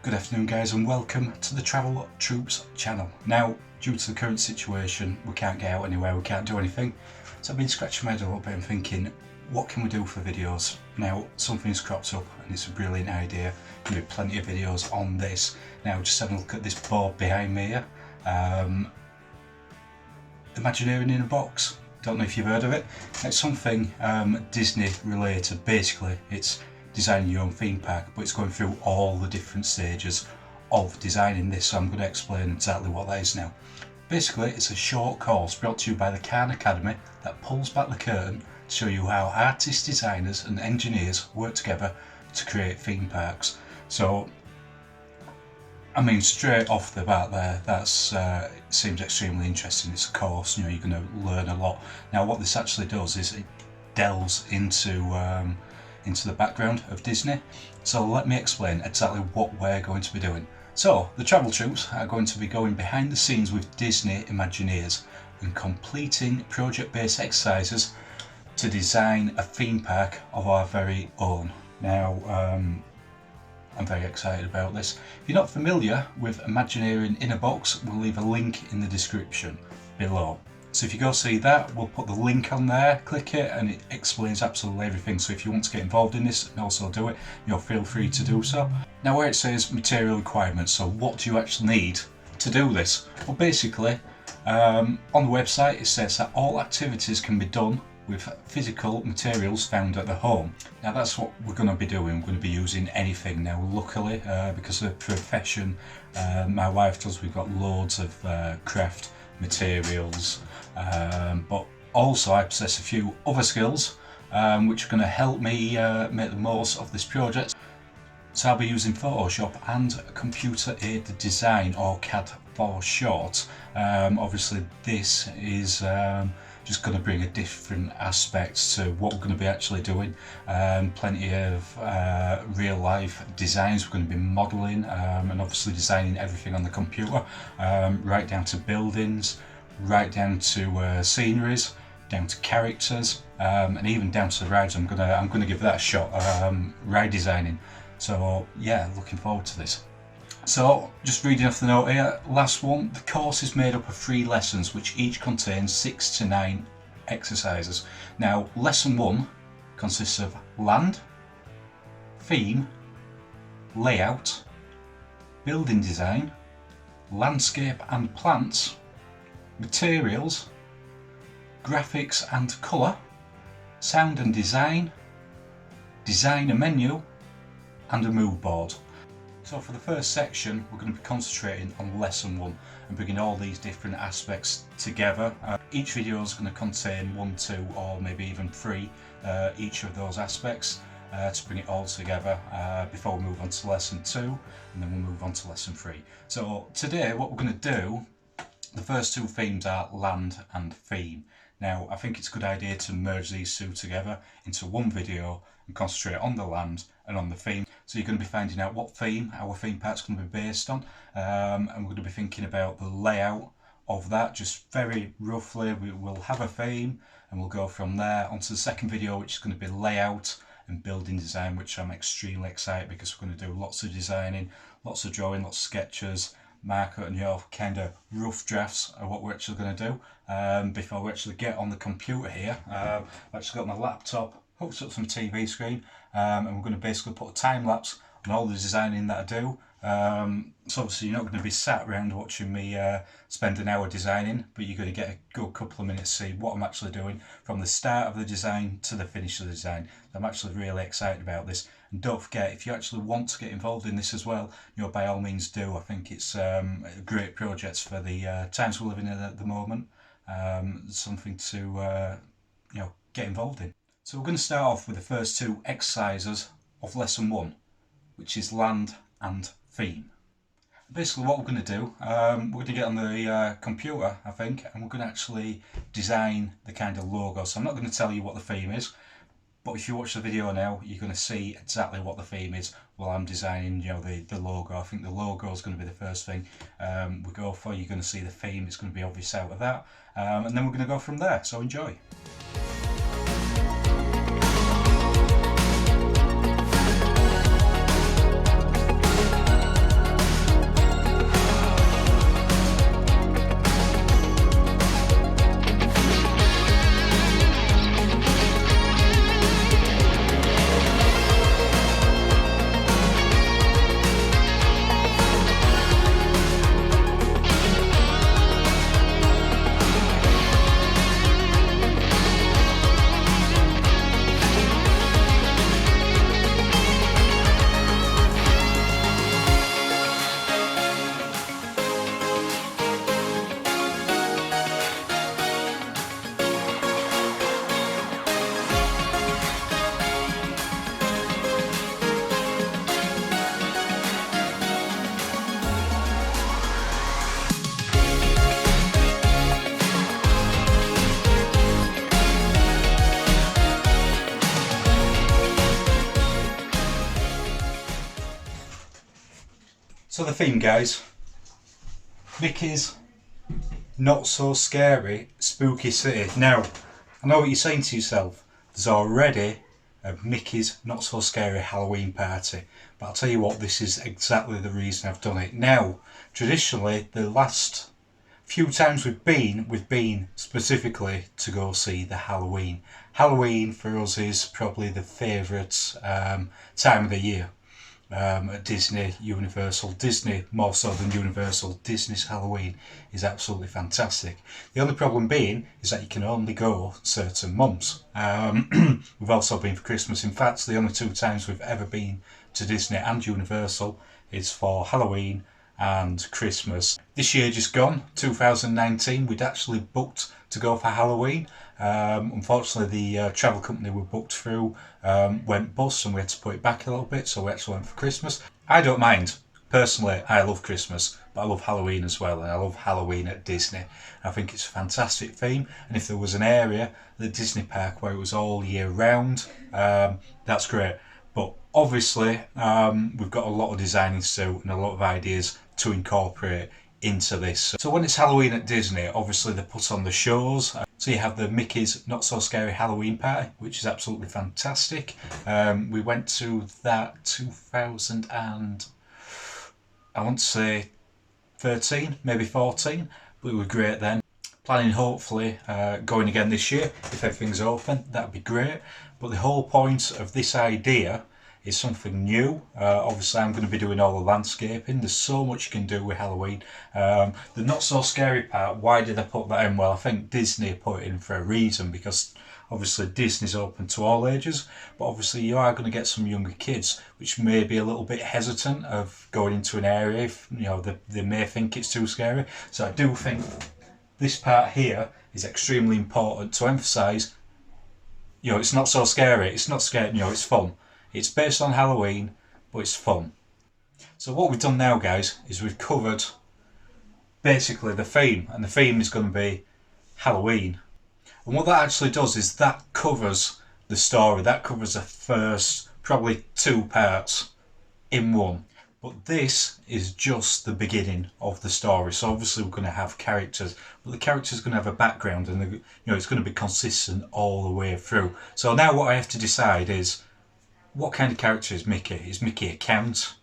Good afternoon guys, and welcome to the Travel Troops channel. Now, due to the current situation, we can't get out anywhere, we can't do anything, so I've been scratching my head a little bit and thinking, what can we do for videos? Now, something's cropped up and it's a brilliant idea. There'll be plenty of videos on this. Now, just having a look at this board behind me here. Imagineering in a box. Don't know if you've heard of it. It's something Disney related. Basically, it's designing your own theme park, but it's going through all the different stages of designing this, so I'm going to explain exactly what that is now. Basically, it's a short course brought to you by the Khan Academy that pulls back the curtain to show you how artists, designers and engineers work together to create theme parks. So, I mean, straight off the bat there, that's seems extremely interesting. It's a course, you know, you're going to learn a lot. Now, what this actually does is it delves into the background of Disney. So let me explain exactly what we're going to be doing. So the Travel Troops are going to be going behind the scenes with Disney Imagineers and completing project-based exercises to design a theme park of our very own. Now, I'm very excited about this. If you're not familiar with Imagineering in a box, we'll leave a link in the description below. So if you go see that, we'll put the link on there, click it, and it explains absolutely everything. So if you want to get involved in this and also do it, you'll feel free to do so. Now, where it says material requirements, so what do you actually need to do this? Well, basically, on the website it says that all activities can be done with physical materials found at the home. Now that's what we're going to be doing. We're going to be using anything. Now luckily, because of the profession my wife does, we've got loads of craft materials, but also I possess a few other skills which are going to help me make the most of this project. So I'll be using Photoshop and computer aided design, or CAD for short. Obviously this is just going to bring a different aspect to what we're going to be actually doing. Plenty of real life designs. We're going to be modelling and obviously designing everything on the computer, right down to buildings, right down to sceneries, down to characters, and even down to the rides. I'm gonna give that a shot. Ride designing. So yeah, looking forward to this. So, just reading off the note here, last one, the course is made up of 3 lessons which each contains 6 to 9 exercises. Now, lesson 1 consists of land, theme, layout, building design, landscape and plants, materials, graphics and colour, sound and design, design a menu, and a mood board. So for the first section, we're going to be concentrating on lesson 1 and bringing all these different aspects together. Each video is going to contain 1, 2 or maybe even 3 each of those aspects to bring it all together before we move on to lesson 2, and then we'll move on to lesson 3. So today what we're going to do, the first 2 themes are land and theme. Now I think it's a good idea to merge these 2 together into one video and concentrate on the land and on the theme. So you're going to be finding out what theme our theme park's going to be based on, and we're going to be thinking about the layout of that, just very roughly. We will have a theme and we'll go from there onto the second video, which is going to be layout and building design, which I'm extremely excited because we're going to do lots of designing, lots of drawing, lots of sketches, marker and your kind of rough drafts of what we're actually going to do before we actually get on the computer here. I've actually got my laptop hooked up to my TV screen, and we're going to basically put a time lapse on all the designing that I do. So obviously you're not going to be sat around watching me spend an hour designing, but you're going to get a good couple of minutes to see what I'm actually doing from the start of the design to the finish of the design. I'm actually really excited about this. And don't forget, if you actually want to get involved in this as well, you know, by all means do. I think it's a great project for the times we're living in at the moment. Something to you know, get involved in. So we're going to start off with the first 2 exercises of lesson 1, which is land and theme. Basically what we're going to do, we're going to get on the computer, I think, and we're going to actually design the kind of logo. So I'm not going to tell you what the theme is, but if you watch the video now, you're going to see exactly what the theme is while I'm designing, you know, the logo. I think the logo is going to be the first thing we go for. You're going to see the theme, it's going to be obvious out of that, and then we're going to go from there. So enjoy. So the theme, guys, Mickey's Not So Scary Spooky City. Now, I know what you're saying to yourself. There's already a Mickey's Not So Scary Halloween party. But I'll tell you what, this is exactly the reason I've done it. Now, traditionally, the last few times we've been specifically to go see the Halloween. Halloween for us is probably the favourite time of the year. At Disney, Universal. Disney more so than Universal. Disney's Halloween is absolutely fantastic. The only problem being is that you can only go certain months. We've also been for Christmas. In fact, the only two times we've ever been to Disney and Universal is for Halloween and Christmas. This year just gone, 2019, we'd actually booked to go for Halloween. Unfortunately, the travel company we booked through went bust and we had to put it back a little bit, so we actually went for Christmas. I don't mind. Personally, I love Christmas, but I love Halloween as well, and I love Halloween at Disney. I think it's a fantastic theme, and if there was an area, the Disney park, where it was all year round, that's great. But obviously, we've got a lot of designing to do and a lot of ideas to incorporate into this. So when it's Halloween at Disney, obviously they put on the shows. So you have the Mickey's Not So Scary Halloween Party, which is absolutely fantastic. We went to that 2000 and I want to say 13, maybe 14, but it was great then. Planning hopefully going again this year if everything's open, that'd be great. But the whole point of this idea is something new. Obviously I'm going to be doing all the landscaping. There's so much you can do with Halloween. The Not So Scary part, why did I put that in? Well, I think Disney put it in for a reason, because obviously Disney's open to all ages, but obviously you are going to get some younger kids which may be a little bit hesitant of going into an area if they may think it's too scary. So I do think this part here is extremely important to emphasise. It's not so scary, it's not scary, it's fun. It's based on Halloween, but it's fun. So what we've done now, guys, is we've covered basically the theme, and the theme is going to be Halloween. And what that actually does is that covers the story, that covers the first probably 2 parts in one. But this is just the beginning of the story. So obviously we're going to have characters, but the characters are going to have a background, and it's going to be consistent all the way through. So now what I have to decide is, what kind of character is Mickey? Is Mickey a count?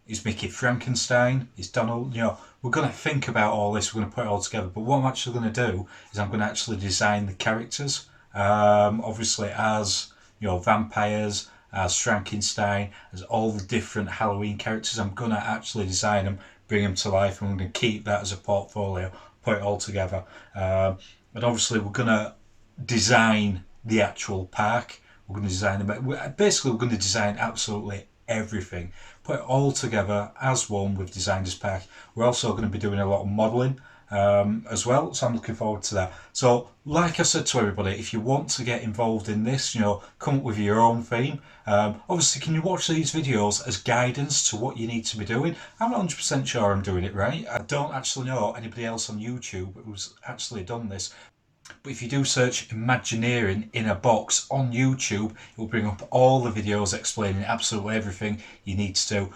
Is Mickey Frankenstein? Is Donald? We're going to think about all this. We're going to put it all together. But what I'm actually going to do is I'm going to actually design the characters. Obviously as vampires, as Frankenstein, as all the different Halloween characters. I'm going to actually design them, bring them to life, and we're going to keep that as a portfolio, put it all together. And obviously we're going to design the actual park. We're going to design them. Basically, we're going to design absolutely everything. Put it all together as one with Designers Park. We're also going to be doing a lot of modelling as well, so I'm looking forward to that. So, like I said to everybody, if you want to get involved in this, come up with your own theme. Obviously, can you watch these videos as guidance to what you need to be doing? I'm not 100% sure I'm doing it right. I don't actually know anybody else on YouTube who's actually done this. But if you do search Imagineering in a box on YouTube, it will bring up all the videos explaining absolutely everything you need to do.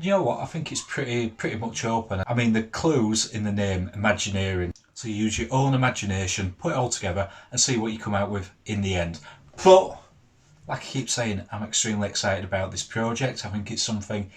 You know what? I think it's pretty much open. I mean, the clues in the name, Imagineering. So you use your own imagination, put it all together, and see what you come out with in the end. But like I keep saying, I'm extremely excited about this project. I think it's something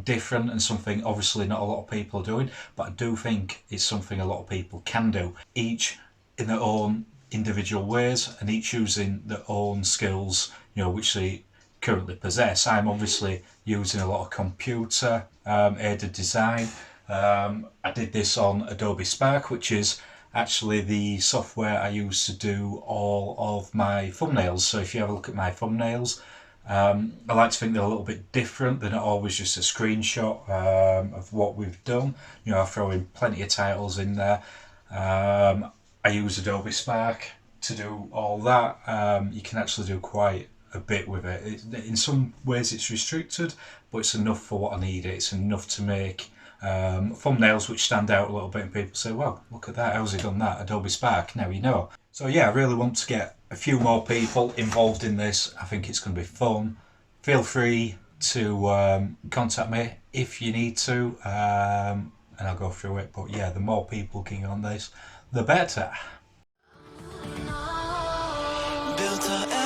different, and something obviously not a lot of people are doing, but I do think it's something a lot of people can do, each in their own individual ways, and each using their own skills, which they currently possess. I'm obviously using a lot of computer aided design. I did this on Adobe Spark, which is actually the software I use to do all of my thumbnails. So if you have a look at my thumbnails, I like to think they're a little bit different. They're not always just a screenshot of what we've done. I throw in plenty of titles in there. I use Adobe Spark to do all that. You can actually do quite a bit with it. In some ways it's restricted, but it's enough for what I need. It's enough to make thumbnails which stand out a little bit, and people say, well, look at that, how's he done that? Adobe Spark, now you know. So yeah, I really want to get a few more people involved in this. I think it's going to be fun. Feel free to contact me if you need to, and I'll go through it. But yeah, the more people keen on this, the better. Built a